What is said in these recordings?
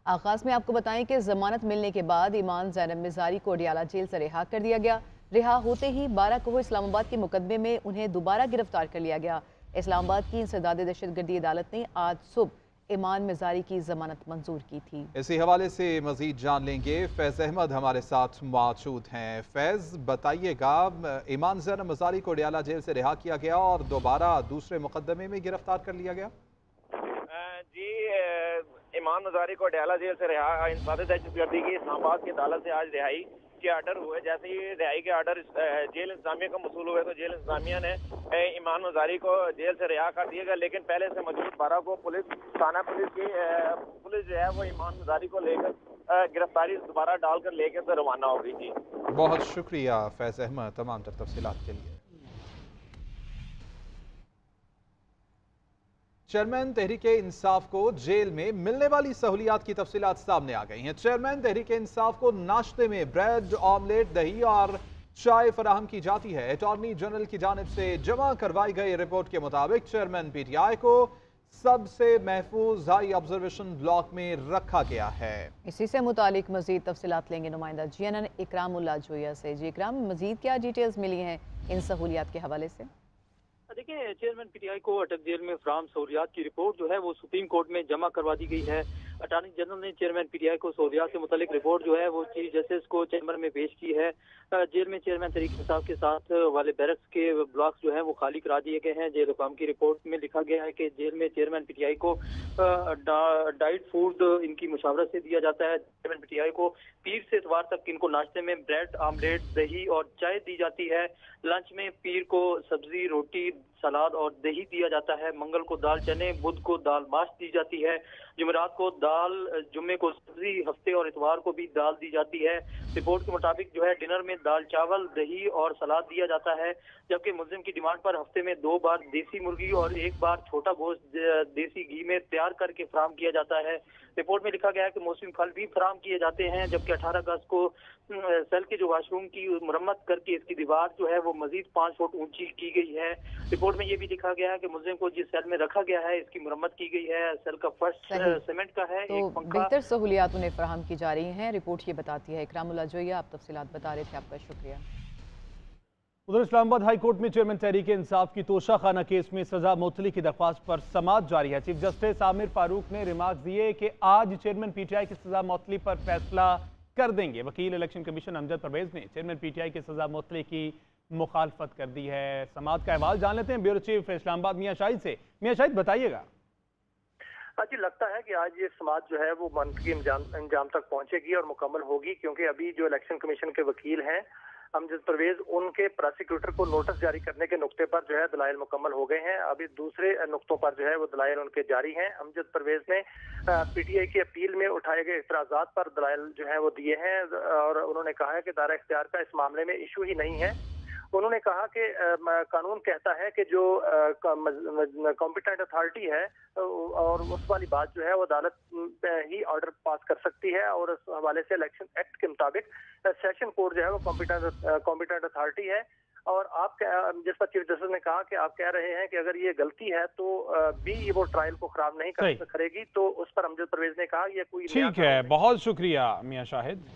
आगाज में आपको बताएं कि जमानत मिलने के बाद ईमान ज़ैनब मिज़ारी को अडियाला जेल से रिहा कर दिया गया। रिहा होते ही 12 करोड़ इस्लामाबाद के मुकदमे में उन्हें दोबारा गिरफ्तार कर लिया गया। इस्लामाबाद की इंसदाद दहशतगर्दी अदालत ने आज सुबह ईमान मिज़ारी की जमानत मंजूर की थी। इसी हवाले से मजीद जान लेंगे। फैज़ अहमद हमारे साथ मौजूद हैं। फैज़, बताइएगा, ईमान ज़ैनब मिज़ारी को अडियाला जेल से रिहा किया गया और दोबारा दूसरे मुकदमे में गिरफ्तार कर लिया गया। जी, ईमान मिज़ारी को अडियाला जेल से रिहा इंसदाद दहशतगर्दी की इस्लामाबाद की अदालत से आज रिहाई के आर्डर हुए। जैसे ही रिहाई के आर्डर जेल इंतजामिया को मसूल हुए तो जेल इंतजामिया ने ईमान मिज़ारी को जेल से रिहा कर दिया गया, लेकिन पहले से मौजूद 12 को थाना पुलिस जो है वो ईमान मिज़ारी को लेकर गिरफ्तारी दोबारा डालकर लेकर तो रवाना हो गई थी। बहुत शुक्रिया फैज़ अहमद तमाम तर तफसीलात के लिए। चेयरमैन तहरीक इंसाफ को जेल में मिलने वाली सहूलियात की तफसीलात सामने आ गई हैं। चेयरमैन तहरीक इंसाफ को नाश्ते में ब्रेड, ऑमलेट, दही और चाय फराहम की जाती है। अटॉर्नी जनरल की जानिब से जमा करवाई गई रिपोर्ट के मुताबिक चेयरमैन PTI को सबसे महफूज हाई ऑब्जर्वेशन ब्लॉक में रखा गया है। इसी से मुतालिक मजीद तफसीलात लेंगे नुमाइंदा GNN इकरामुल्लाह जोया से। जी इकराम, मजीद क्या डिटेल्स मिली हैं इन सहूलियात के हवाले से? देखिए, चेयरमैन PTI को अटक जेल में फराहम सहूलियात की रिपोर्ट जो है वो सुप्रीम कोर्ट में जमा करवा दी गई है। अटॉर्नी जनरल ने चेयरमैन PTI को सहूलियात से मुतालिक रिपोर्ट जो है वो चीफ जस्टिस को चैम्बर में पेश की है। जेल में चेयरमैन तहरीक इंसाफ के साथ वाले बैरक्स के ब्लॉक्स जो है वो खाली करा दिए गए हैं। जेल हुकाम की रिपोर्ट में लिखा गया है कि जेल में चेयरमैन PTI को डाइट फूड इनकी मुशावरत से दिया जाता है। चेयरमैन PTI को पीर से इतवार तक इनको नाश्ते में ब्रेड, आमलेट, दही और चाय दी जाती है। लंच में पीर को सब्जी, रोटी, सलाद और दही दिया जाता है। मंगल को दाल चने, बुध को दाल माश दी जाती है। जुमेरात को दाल, जुम्मे को सब्जी, हफ्ते और इतवार को भी दाल दी जाती है। रिपोर्ट के मुताबिक जो है डिनर में दाल चावल, दही और सलाद दिया जाता है, जबकि मुल्जिम की डिमांड पर हफ्ते में 2 बार देसी मुर्गी और 1 बार छोटा गोश्त देसी घी में तैयार करके फराहम किया जाता है। रिपोर्ट में लिखा गया है कि मौसमी फल भी फराहम किए जाते हैं, जबकि 18 अगस्त को सेल के जो वाशरूम की मरम्मत करके इसकी दीवार जो है वो मजीद 5 फुट ऊंची की गई है। रिपोर्ट में ये भी लिखा गया है कि मुल्जिम को जिस सेल में रखा गया है इसकी मरम्मत की गई है। सेल का फर्श सीमेंट का है। तो बेहतर सहूलियात उन्हें फराहम की जा रही हैं, रिपोर्ट ये बताती है। इकरामुल्लाह जोया, आप तफसीलात बता रहे थे, आपका शुक्रिया। उधर इस्लामाबाद हाई कोर्ट में चेयरमैन तहरीक इंसाफ की तोशा खाना केस में सजा मुअत्तली की दरख्वास्त पर समाअत जारी है। चीफ जस्टिस आमिर फारूक ने रिमार्क दिए कि आज चेयरमैन PTI की सजा मुअत्तली पर फैसला कर देंगे। वकील इलेक्शन कमीशन अमजद परवेज ने चेयरमैन PTI की सजा मुअत्तली की मुखालफत कर दी है। समाअत का अहवाल जान लेते हैं ब्यूरो चीफ इस्लामाबाद मियां शाहिद से। मियां शाहिद, बताइएगा। जी, लगता है कि आज ये समाअत जो है वो मंतकी अंजाम तक पहुंचेगी और मुकम्मल होगी, क्योंकि अभी जो इलेक्शन कमीशन के वकील हैं अमजद परवेज, उनके प्रोसिक्यूटर को नोटिस जारी करने के नुक्ते पर जो है दलाइल मुकम्मल हो गए हैं। अभी दूसरे नुक्तों पर जो है वो दलाइल उनके जारी हैं। अमजद परवेज ने PTI की अपील में उठाए गए इतराजात पर दलाइल जो है वो दिए हैं और उन्होंने कहा है कि दायरा इख्तियार का इस मामले में इशू ही नहीं है। उन्होंने कहा कि कानून कहता है कि जो कॉम्पिटेंट अथॉरिटी है और उस वाली बात जो है वो अदालत ही ऑर्डर पास कर सकती है, और उस हवाले से इलेक्शन एक्ट के मुताबिक सेशन कोर्ट जो है वो कॉम्पिटेंट अथॉरिटी है। और आप जिस पर चीफ जस्टिस ने कहा कि आप कह रहे हैं कि अगर ये गलती है तो भी वो ट्रायल को खराब नहीं करेगी, तो उस पर अमजद परवेज ने कहा ये कोई ठीक है। बहुत शुक्रिया मियां शाहिद।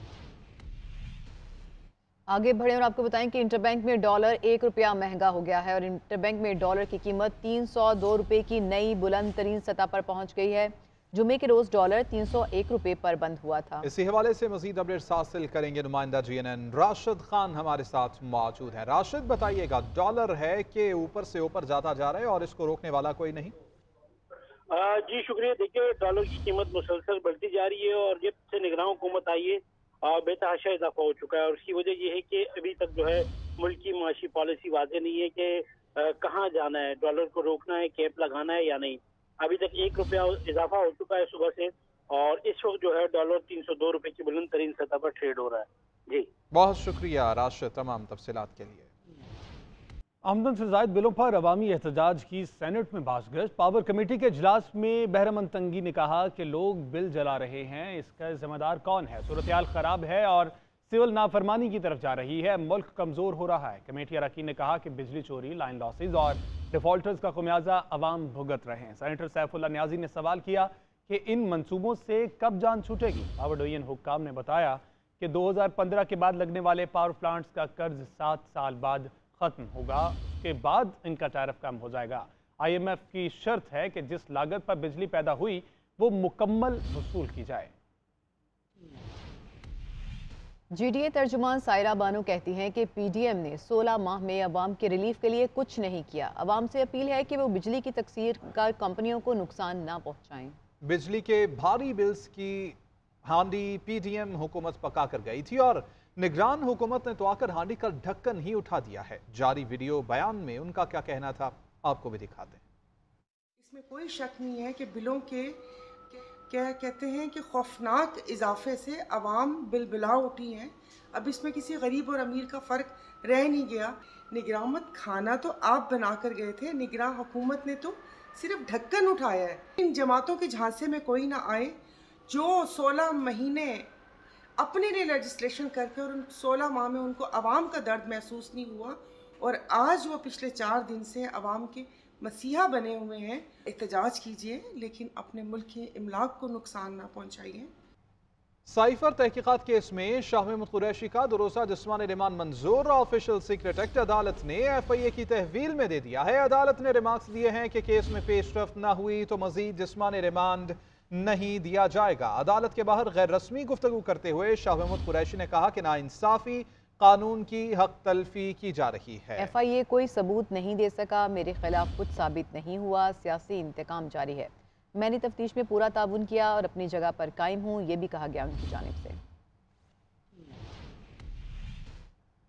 आगे बढ़े और आपको बताएं कि इंटरबैंक में डॉलर 1 रुपया महंगा हो गया है और इंटरबैंक में डॉलर की कीमत 302 रुपये की नई बुलंद तरीन सतह पर पहुंच गई है। जुमे के रोज डॉलर 301 रुपये पर बंद हुआ था। इसी हवाले से मजीद अपडेट्स हासिल करेंगे नुमाइंदा GNN राशिद खान हमारे साथ मौजूद है। राशिद, बताइएगा, डॉलर है कि ऊपर से ऊपर जाता जा रहा है और इसको रोकने वाला कोई नहीं? जी शुक्रिया। देखिए, डॉलर की कीमत मुसलसल बढ़ती जा रही है और जब से निगरान हुकूमत आई है बेतहाशा इजाफा हो चुका है, और उसकी वजह यह है कि अभी तक जो है मुल्क की माशी पॉलिसी वाज़ेह नहीं है कि कहाँ जाना है, डॉलर को रोकना है, कैप लगाना है या नहीं। अभी तक 1 रुपया इजाफा हो चुका है सुबह से, और इस वक्त जो है डॉलर 302 रुपये की बुलंद तरीन सतह पर ट्रेड हो रहा है। जी बहुत शुक्रिया राशिद तमाम तफसीलात के लिए। आमदन से ज़ायद बिलों पर अवामी एहतजाज की सेनेट में बासगश्त। पावर कमेटी के इजलास में बहरमंद तंगी ने कहा कि लोग बिल जला रहे हैं, इसका जिम्मेदार कौन है? सूरत-ए-हाल ख़राब है और सिविल नाफरमानी की तरफ जा रही है, मुल्क कमज़ोर हो रहा है। कमेटी अरकान ने कहा कि बिजली चोरी, लाइन लॉसेज और डिफॉल्टर्स का खमियाजा अवाम भुगत रहे हैं। सेनेटर सैफुल्लाह न्याजी ने सवाल किया कि इन मंसूबों से कब जान छूटेगी। पावर डिवीजन हुक्काम ने बताया कि 2015 के बाद लगने वाले पावर प्लांट्स का कर्ज 7 साल बाद खत्म होगा, उसके बाद इनका टैरिफ कम हो जाएगा। IMF की शर्त है कि जिस लागत पर बिजली पैदा हुई वो मुकम्मल वसूल की जाए। GDA तर्जुमान सायरा बानो कहती हैं कि PDM ने 16 माह में अवाम के रिलीफ के लिए कुछ नहीं किया। अवाम से अपील है कि वो बिजली की तकसीर का कंपनियों को नुकसान ना पहुंचाएं। बिजली के भारी बिल्स की हांडी PDM हुकूमत पका कर गई थी और निगरान हुकूमत ने तो आकर हांडी का ढक्कन ही उठा दिया है। जारी वीडियो बयान में उनका क्या कहना था, आपको भी दिखाते हैं। इसमें कोई शक नहीं है कि बिलों के क्या कहते हैं कि खौफनाक इजाफे से अवाम बिलबिला उठी हैं। अब इसमें किसी गरीब और अमीर का फ़र्क रह नहीं गया। निगरामत खाना तो आप बना कर गए थे, निगरान हुकूमत ने तो सिर्फ ढक्कन उठाया है। इन जमातों के झांसे में कोई ना आए जो 16 महीने अपने लिए लेजिस्लेशन करके और उन 16 माह में उनको अवाम का दर्द महसूस नहीं हुआ और आज वो पिछले 4 दिन से अवाम के मसीहा बने हुए हैं। एहतजाज कीजिए लेकिन अपने मुल्क के इमलाक को नुकसान ना पहुंचाइए। साइफर तहकीकात केस में शाह महमूद कुरैशी का दुरोसा जिस्मानी रिमांड मंजूर। ऑफिशियल सीक्रेट एक्ट अदालत ने FIA की तहवील में दे दिया है। अदालत ने रिमार्क्स दिए हैं कि केस में पेशरफ्त न हुई तो मजीद जिस्मानी रिमांड नहीं दिया जाएगा। अदालत के बाहर गैर रस्मी गुफ्तगू करते हुए शाह महमूद कुरैशी ने कहा कि नाइंसाफी, कानून की हक तलफी की जा रही है। FIA कोई सबूत नहीं दे सका, मेरे खिलाफ कुछ साबित नहीं हुआ, सियासी इंतकाम जारी है। मैंने तफ्तीश में पूरा ताउन किया और अपनी जगह पर कायम हूँ, ये भी कहा गया उनकी जानिब से।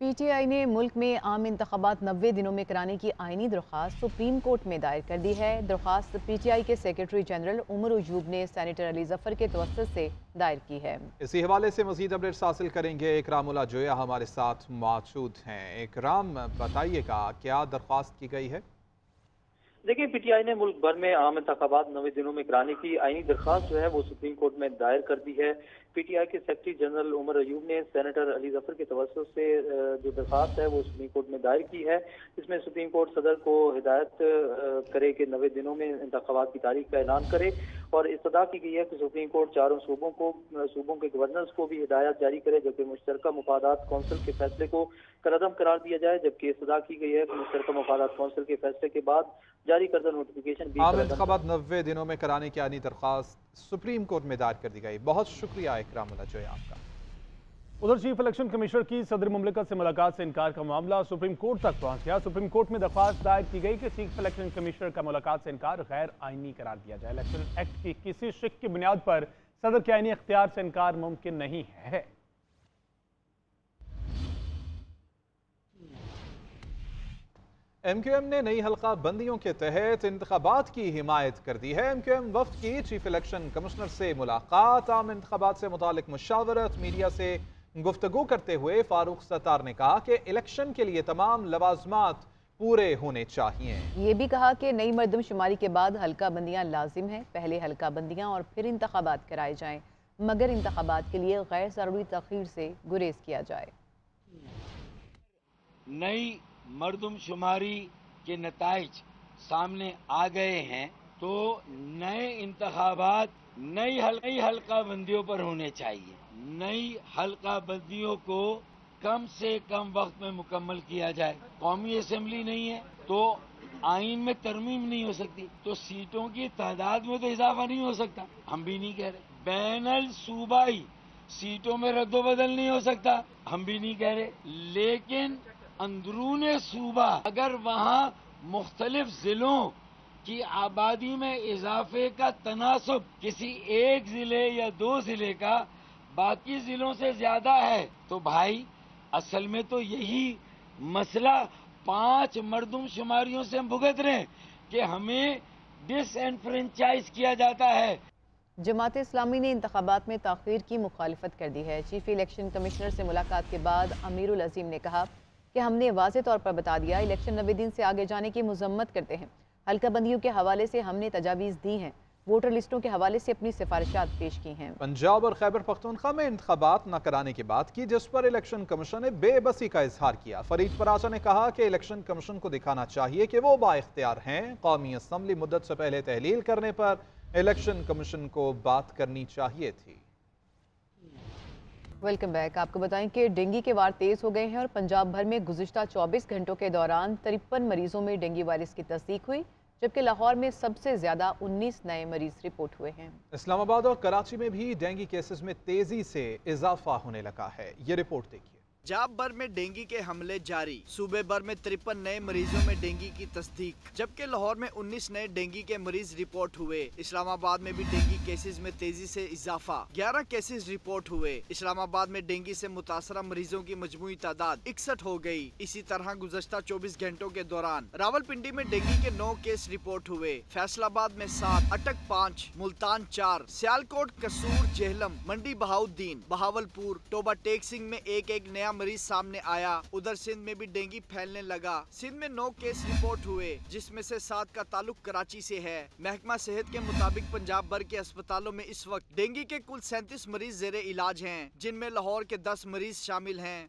PTI ने मुल्क में आम इंतखाबात 90 दिनों में कराने की आइनी दरख्वास्त सुप्रीम कोर्ट में दायर कर दी है। दरख्वास्त PTI के सेक्रेटरी जनरल उमर उजूब ने सेनेटर अली जफर के तवस्सुत से दायर की है। इसी हवाले से मजीद अपडेट्स हासिल करेंगे। इकरामुल्लाह जोया हमारे साथ मौजूद हैं। इकराम, बताइएगा क्या दरख्वास्त की गई है? देखिए, PTI ने मुल्क भर में आम इंतखाबात 90 दिनों में कराने की आईनी दरख्वास्त जो है वो सुप्रीम कोर्ट में दायर कर दी है। PTI के सेक्रेटरी जनरल उमर अयूब ने सेनेटर अली जफर के तवस्सुत से जो दरख्वास्त है वो सुप्रीम कोर्ट में दायर की है। इसमें सुप्रीम कोर्ट सदर को हिदायत करे कि 90 दिनों में इंतखाबात की तारीख का ऐलान करे और इस्तदा की गई है कि सुप्रीम कोर्ट चारों सूबों के गवर्नर्स को भी हिदायत जारी करे जबकि मुश्तरका मुफादात कौंसिल के फैसले को कलअदम करार दिया जाए। जबकि इस्तदा की गई है कि मुश्तरका मुफादात कौंसिल के फैसले के बाद जारी करदा नोटिफिकेशन भी आम इंतखाबात 90 दिनों में कराने की आनी दरख्वास्त सुप्रीम कोर्ट में दायर कर दी गई। बहुत शुक्रिया इकरामुल्लाह जोया आपका। उधर चीफ इलेक्शन कमिश्नर की सदर मुमलिकत से मुलाकात से इनकार का मामला सुप्रीम कोर्ट तक पहुंच गया। सुप्रीम कोर्ट में दरख्वास्त दायर की गई कि चीफ इलेक्शन कमिश्नर का मुलाकात से इनकार गैर आईनी करार दिया जाए। इलेक्शन एक्ट की किसी शिक की बुनियाद पर सदर के आईनी इख्तियार से इनकार मुमकिन नहीं है। MQM ने नई हल्का बंदियों के तहत इंतखाबात की हिमायत कर दी है। MQM वफ्द की चीफ इलेक्शन कमिश्नर से मुलाकात, आम इंतखाबात से मुतालिक मुशावरत, मीडिया से गुफ्तगू करते हुए फारूक सत्तार ने कहा कि इलेक्शन के लिए तमाम लवाजमात पूरे होने चाहिए। ये भी कहा कि नई मर्दमशुमारी के बाद हल्का बंदियां लाजिम हैं। पहले हल्का बंदियां और फिर इंतखाबात कराए जाएं, मगर इंतखाबात के लिए गैर ज़रूरी तखीर से गुरेज किया जाए। नई मर्दमशुमारी के नताइज सामने आ गए हैं तो नए इंतखाबात नई हल्का बंदियों पर होने चाहिए। नई हल्का बंदियों को कम से कम वक्त में मुकम्मल किया जाए। कौमी असेंबली नहीं है तो आइन में तरमीम नहीं हो सकती, तो सीटों की तादाद में तो इजाफा नहीं हो सकता। हम भी नहीं कह रहे बैनल सूबाई सीटों में रद्दोबदल नहीं हो सकता, हम भी नहीं कह रहे, लेकिन अंदरूने सूबा अगर वहाँ मुख्तलिफ जिलों की आबादी में इजाफे का तनासब किसी एक जिले या 2 जिले का बाकी जिलों से ज्यादा है तो भाई असल में तो यही मसला 5 मर्दमशुमारियों से हम भुगत रहे हैं कि हमें डिसएनफ्रेंचाइज किया जाता है। जमात इस्लामी ने इंतखाबात में ताख़ीर की मुखालिफत कर दी है। चीफ इलेक्शन कमिश्नर से मुलाकात के बाद अमीरुल अजीम ने कहा कि हमने वाज़े तौर पर बता दिया इलेक्शन 90 दिन से आगे जाने की मजम्मत करते हैं। हल्का बंदियों के हवाले से हमने तजावीज़ दी हैं, वोटर लिस्टों के हवाले से अपनी सिफारिशात पेश की हैं। पंजाब और खैबर पख्तूनख्वा में इंतखाबात न कराने की बात की जिस पर इलेक्शन कमीशन ने बेबसी का इजहार किया। फरीद पराशा ने कहा कि इलेक्शन कमीशन को दिखाना चाहिए कि वो बाइख्तियार हैं। कौमी असम्बली मुद्दत से पहले तहलील करने पर इलेक्शन कमीशन को बात करनी चाहिए थी। Welcome back. आपको बताएं कि डेंगू के वार तेज हो गए हैं और पंजाब भर में गुज़िश्ता 24 घंटों के दौरान 53 मरीजों में डेंगू वायरस की तस्दीक हुई, जबकि लाहौर में सबसे ज्यादा 19 नए मरीज रिपोर्ट हुए हैं। इस्लामाबाद और कराची में भी डेंगू केसेस में तेजी से इजाफा होने लगा है। ये रिपोर्ट देखिए। पंजाब भर में डेंगू के हमले जारी। सूबे भर में 53 नए मरीजों में डेंगू की तस्दीक, जबकि लाहौर में 19 नए डेंगू के मरीज रिपोर्ट हुए। इस्लामाबाद में भी डेंगू केसेस में तेजी से इजाफा, 11 केसेस रिपोर्ट हुए। इस्लामाबाद में डेंगू से मुतासरा मरीजों की मजमूई तादाद 61 हो गई। इसी तरह गुज़श्ता 24 घंटों के दौरान रावलपिंडी में डेंगू के 9 केस रिपोर्ट हुए। फैसलाबाद में 7, अटक 5, मुल्तान 4, सियालकोट, कसूर, जेहलम, मंडी बहाउद्दीन, बहावलपुर, टोबा टेक सिंह में एक नया मरीज सामने आया। उधर सिंध में भी डेंगू फैलने लगा। सिंध में 9 केस रिपोर्ट हुए, जिसमें से 7 का ताल्लुक कराची से है। महकमा सेहत के मुताबिक पंजाब भर के अस्पतालों में इस वक्त डेंगू के कुल 37 मरीज जेर इलाज हैं, जिनमें लाहौर के 10 मरीज शामिल हैं।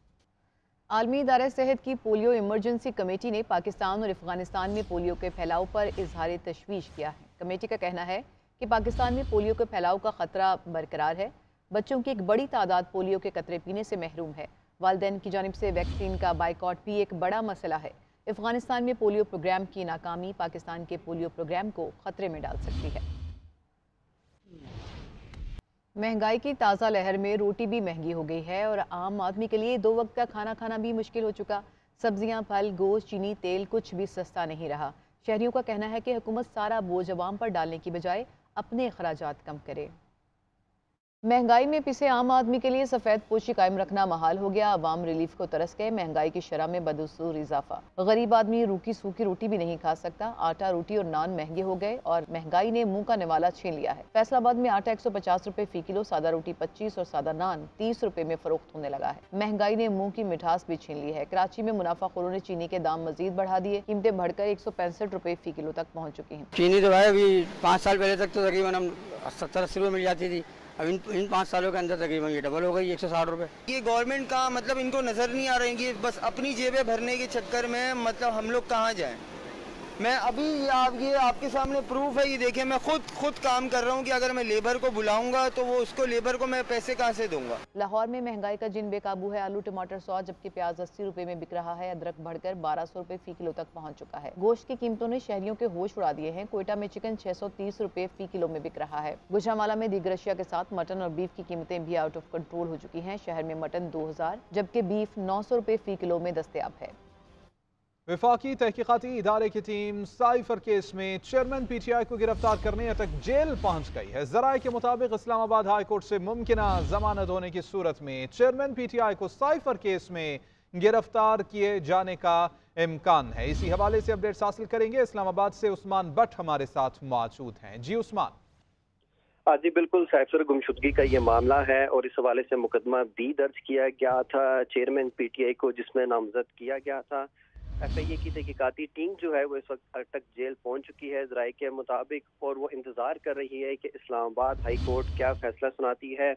आलमी इदारा सेहत की पोलियो इमरजेंसी कमेटी ने पाकिस्तान और अफगानिस्तान में पोलियो के फैलाव पर इजहार तशवीश किया है। कमेटी का कहना है कि पाकिस्तान में पोलियो के फैलाव का खतरा बरकरार है। बच्चों की एक बड़ी तादाद पोलियो के कतरे पीने से महरूम है। वालिदैन की जानिब से वैक्सीन का बाइकॉट भी एक बड़ा मसला है। अफगानिस्तान में पोलियो प्रोग्राम की नाकामी पाकिस्तान के पोलियो प्रोग्राम को खतरे में डाल सकती है। महंगाई की ताज़ा लहर में रोटी भी महंगी हो गई है और आम आदमी के लिए 2 वक्त का खाना खाना भी मुश्किल हो चुका। सब्जियां, फल, गोश्त, चीनी, तेल कुछ भी सस्ता नहीं रहा। शहरियों का कहना है कि हुकूमत सारा बोझ अवाम पर डालने की बजाय अपने अखराजात कम करे। महंगाई में पिसे आम आदमी के लिए सफ़ेद पोशी कायम रखना महाल हो गया। अवाम रिलीफ को तरस गए। महंगाई की शरह में बदस्तूर इजाफा। गरीब आदमी रूखी सूखी रोटी भी नहीं खा सकता। आटा, रोटी और नान महंगे हो गए और महंगाई ने मुंह का निवाला छीन लिया है। फैसलाबाद में आटा 150 रुपए फी किलो, सादा रोटी 25 और सादा नान 30 रुपए में फरोख्त होने लगा है। महंगाई ने मुंह की मिठास भी छीन ली है। कराची में मुनाफाखोरों ने चीनी के दाम मजीद बढ़ा दिए। कीमतें बढ़कर 165 रुपए फी किलो तक पहुँच चुकी हैं। चीनी तो भाई अभी 5 साल पहले तक तो तकरीबन हम 70-80 रुपये मिल जाती थी। अब इन 5 सालों के अंदर तकरीबन ये डबल हो गई, 160 रुपये। ये गवर्नमेंट का मतलब इनको नज़र नहीं आ रही कि बस अपनी जेबें भरने के चक्कर में मतलब हम लोग कहाँ जाएं। मैं अभी ये आपके सामने प्रूफ है, ये देखिए मैं खुद काम कर रहा हूँ कि अगर मैं लेबर को बुलाऊंगा तो वो उसको लेबर को मैं पैसे कहाँ से दूंगा। लाहौर में महंगाई का जिन बेकाबू है। आलू, टमाटर 100, जबकि प्याज 80 रुपए में बिक रहा है। अदरक बढ़कर 1200 रुपए फी किलो तक पहुंच चुका है। गोश्त की कीमतों ने शहरियों के होश उड़ा दिए हैं। कोयटा में चिकन 630 रुपए फी किलो में बिक रहा है। गुजरांवाला में दीगर अशिया के साथ मटन और बीफ की कीमतें भी आउट ऑफ कंट्रोल हो चुकी हैं। शहर में मटन 2000 जबकि बीफ 900 रुपए फी किलो में दस्तयाब है। वफाकी तहकीकाती इदारे की टीम साइफर केस में चेयरमैन PTI को गिरफ्तार करने तक जेल पहुंच गई है। जराये के मुताबिक इस्लामाबाद हाई कोर्ट से मुमकिना जमानत होने की सूरत में चेयरमैन PTI को साइफर केस में गिरफ्तार किए जाने का इम्कान है। इसी हवाले से अपडेट्स हासिल करेंगे। इस्लामाबाद से उस्मान भट्ट हमारे साथ मौजूद हैं। जी उस्मान। जी बिल्कुल, साइफर गुमशुदगी का ये मामला है और इस हवाले से मुकदमा भी दर्ज किया गया था चेयरमैन PTI को, जिसमें नामजद किया गया था। FIA की तहकीकाती टीम जो है वो इस वक्त तक जेल पहुंच चुकी है ज़राए के मुताबिक, और वो इंतज़ार कर रही है कि इस्लामाबाद हाई कोर्ट क्या फैसला सुनाती है।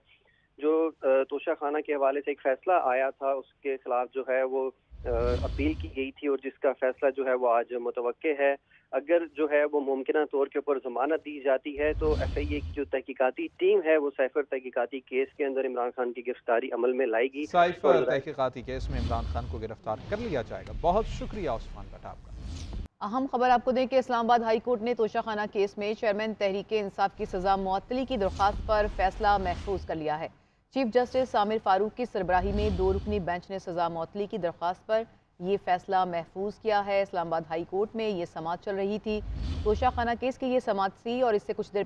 जो तोशा खाना के हवाले से एक फैसला आया था उसके खिलाफ जो है वो अपील की गई थी और जिसका फैसला जो है वो आज मुतवक्के है। अगर जो है वो मुमकिना तौर के ऊपर जमानत दी जाती है तो FIA की जो तहकीकाती टीम है वो साइफर तहकीकाती केस के अंदर इमरान खान की गिरफ्तारी अमल में लाएगी। साइफर तहकीकाती केस में इमरान खान को गिरफ्तार कर लिया जाएगा। बहुत शुक्रिया उस्मान भट्ट आपका। अहम खबर आपको दें कि इस्लामाबाद हाई कोर्ट ने तोशा खाना केस में चेयरमैन तहरीक इंसाफ की सजा मुअत्तली की दरख्वास्त पर फैसला महफूज कर लिया है। चीफ जस्टिस आमिर फारूक की सरबराही में 2 रुकनी बेंच ने सजा मुअत्तली की दरख्वास्त पर ये फैसला महफूज किया है। इस्लामाबाद हाई कोर्ट में ये समाअत चल रही थी। तोशा खाना केस की ये समाअत थी और इससे कुछ देर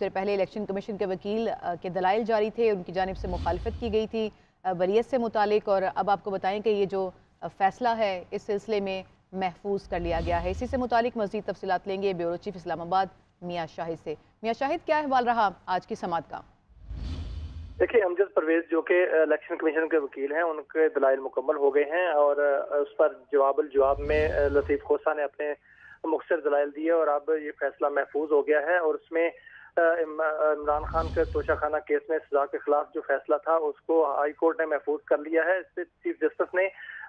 पहले इलेक्शन कमीशन के वकील के दलाइल जारी थे, उनकी जानिब से मुखालफत की गई थी वरीयत से मुतालिक। और अब आपको बताएं कि ये जो फैसला है इस सिलसिले में महफूज कर लिया गया है। इसी से मुतालिक मज़ीद तफसीलात लेंगे ब्यूरो चीफ इस्लामाबाद मियाँ शाहिद से। मियाँ शाहिद, क्या अहवाल रहा आज की समाअत का? देखिए, अमजद परवेज जो कि इलेक्शन कमीशन के वकील हैं, उनके दलाइल मुकम्मल हो गए हैं और उस पर जवाब में लतीफ़ खोसा ने अपने मुख्तसर दलाइल दिए और अब ये फैसला महफूज हो गया है। और उसमें इमरान खान के तोशा खाना केस में सजा के खिलाफ जो फैसला था उसको हाई कोर्ट ने महफूज कर लिया है। इस पर चीफ जस्टिस ने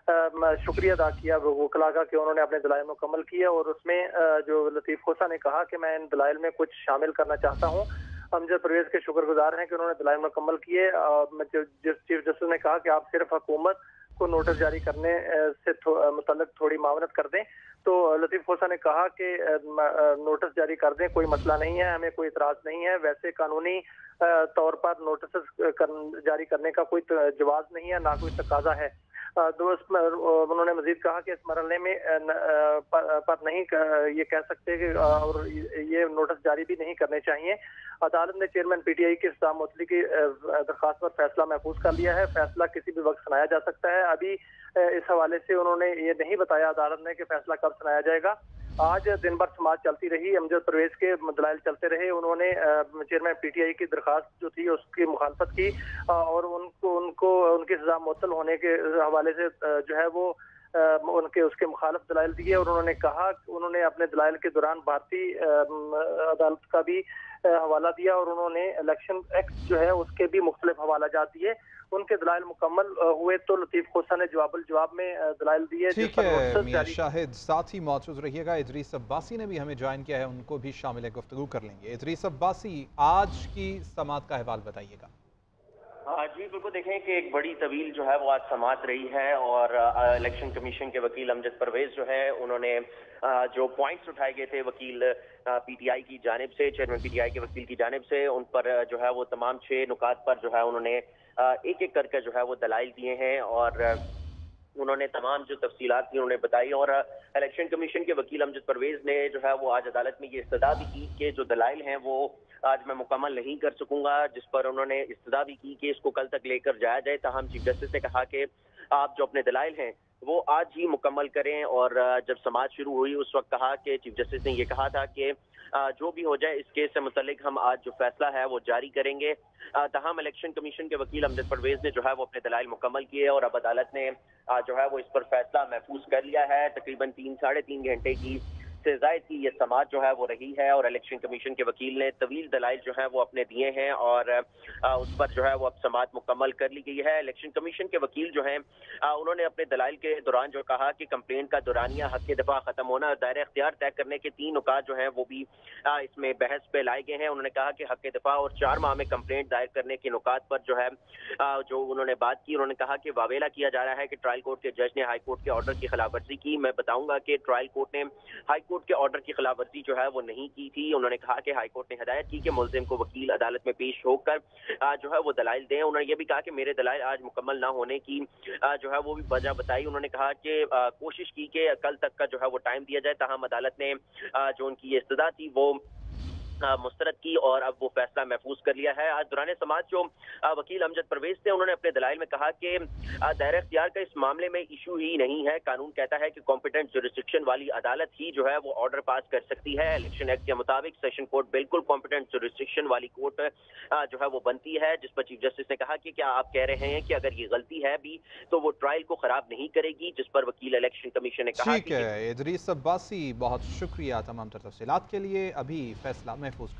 शुक्रिया अदा किया वकला का कि उन्होंने अपने दलाइल मुकम्मल किए, और उसमें जो लतीफ़ खोसा ने कहा कि मैं इन दलाइल में कुछ शामिल करना चाहता हूँ। अमजद परवेज के शुक्रगुजार हैं कि उन्होंने दलाइल मुकम्मल किए। चीफ जस्टिस ने कहा कि आप सिर्फ हुकूमत को नोटिस जारी करने से मुतल्लिक थोड़ी मावनत कर दें, तो लतीफ़ खोसा ने कहा कि नोटिस जारी कर दें, कोई मसला नहीं है, हमें कोई इतराज़ नहीं है। वैसे कानूनी तौर पर नोटिस जारी करने का कोई जवाज़ नहीं है, ना कोई तकाजा है। दोस्त उन्होंने मजीद कहा कि इस मरहले में पर नहीं ये कह सकते कि और ये नोटिस जारी भी नहीं करने चाहिए। अदालत ने चेयरमैन पीटीआई की इस्तेमाल मुअत्तली की दरख्वास्त पर फैसला महफूज कर लिया है। फैसला किसी भी वक्त सुनाया जा सकता है। अभी इस हवाले से उन्होंने ये नहीं बताया अदालत ने कि फैसला कब सुनाया जाएगा। आज दिन भर समाज चलती रही, अमजद परवेज के दलाइल चलते रहे। उन्होंने चेयरमैन पीटीआई की दरख्वास्त जो थी उसकी मुखालफत की, और उनको उनकी सजा मुअत्तल होने के हवाले से जो है वो उसके मुखालिफ दलाइल दिए, और उन्होंने कहा, उन्होंने अपने दलाइल के दौरान भारतीय अदालत का भी हवाला दिया, और उन्होंने इलेक्शन एक्ट जो है उसके भी मुख्तलिफ हवाला जात दिए। उनके दलाइल मुकम्मल हुए तो लतीफ़ खोसा ने जवाब में दलाइल दिए। ठीक है मियां शाहिद, साथ ही मौजूद रहिएगा। इदरीस अब्बासी ने भी हमें ज्वाइन किया है, उनको भी शामिल गुफ्तगू कर लेंगे। इदरीस अब्बासी, आज की समाअत का अहवाल बताइएगा। जी बिल्कुल, देखें कि एक बड़ी तवील जो है वो आज समाअत रही है, और इलेक्शन कमीशन के वकील अमजद परवेज जो है उन्होंने जो पॉइंट्स उठाए गए थे वकील पीटीआई की जानिब से, चेयरमैन पीटीआई के वकील की जानिब से, उन पर जो है वो तमाम 6 नुकात पर जो है उन्होंने एक एक करके जो है वो दलाइल दिए हैं, और उन्होंने तमाम जो तफसीलात थी उन्होंने बताई। और इलेक्शन कमीशन के वकील अमजद परवेज ने जो है वो आज अदालत में ये इस्तदा भी की कि जो दलाइल हैं वो आज मैं मुकम्मल नहीं कर सकूंगा, जिस पर उन्होंने इस्तदा भी की कि इसको कल तक लेकर जाया जाए। ताहम चीफ जस्टिस ने कहा कि आप जो अपने दलाइल हैं वो आज ही मुकम्मल करें, और जब समाअत शुरू हुई उस वक्त कहा कि चीफ जस्टिस ने ये कहा था कि जो भी हो जाए इस केस से मुतल्लिक हम आज जो फैसला है वो जारी करेंगे। ताहम इलेक्शन कमीशन के वकील अमजद परवेज ने जो है वो अपने दलाइल मुकम्मल किए, और अब अदालत ने जो है वो इस पर फैसला महफूज कर लिया है। तकरीबन 3 साढ़े 3 घंटे की से ज़ायद की ये समाअत जो है वो रही है, और इलेक्शन कमीशन के वकील ने तवील दलाइल जो है वो अपने दिए हैं, और उस पर जो है वो अब समाअत मुकम्मल कर ली गई है। इलेक्शन कमीशन के वकील जो हैं उन्होंने अपने दलाइल के दौरान जो कहा कि कंप्लेंट का दौरानिया, हक दफा खत्म होना और दायरा इख्तियार तय करने के 3 नुकात जो हैं वो भी इसमें बहस पे लाए गए हैं। उन्होंने कहा कि हक दफा और 4 माह में कंप्लेंट दायर करने के नुकात पर जो है जो उन्होंने बात की। उन्होंने कहा कि वावेला किया जा रहा है कि ट्रायल कोर्ट के जज ने हाई कोर्ट के ऑर्डर की खिलाफ वर्जी की। मैं बताऊंगा कि ट्रायल कोर्ट ने हाई कोर्ट के ऑर्डर की खिलाफ वर्जी जो है वो नहीं की थी। उन्होंने कहा कि हाई कोर्ट ने हिदायत की कि मुल्जिम को वकील अदालत में पेश होकर जो है वो दलाइल दें। उन्होंने ये भी कहा कि मेरे दलाइल आज मुकम्मल ना होने की जो है वो भी वजह बताई। उन्होंने कहा कि कोशिश की कि कल तक का जो है वो टाइम दिया जाए, ताहम अदालत ने जो उनकी ये इस्तदा थी वो मुस्तरद की, और अब वो फैसला महफूज कर लिया है। आज दौरान समाअत जो वकील अमजद परवेज थे उन्होंने अपने दलाइल में कहा कि दायरा इख्तियार का इस मामले में इशू ही नहीं है। कानून कहता है कि कॉम्पिटेंट जुरिस्डिक्शन वाली अदालत ही जो है वो ऑर्डर पास कर सकती है। इलेक्शन एक्ट के मुताबिक सेशन कोर्ट बिल्कुल कॉम्पिटेंट जुरिस्डिक्शन वाली कोर्ट जो है वो बनती है, जिस पर चीफ जस्टिस ने कहा कि क्या आप कह रहे हैं कि अगर ये गलती है भी तो वो ट्रायल को खराब नहीं करेगी, जिस पर वकील इलेक्शन कमीशन ने कहा। ठीक है इदरीस अब्बासी, बहुत शुक्रिया तमाम तफसीलात के लिए। अभी फैसला महफूज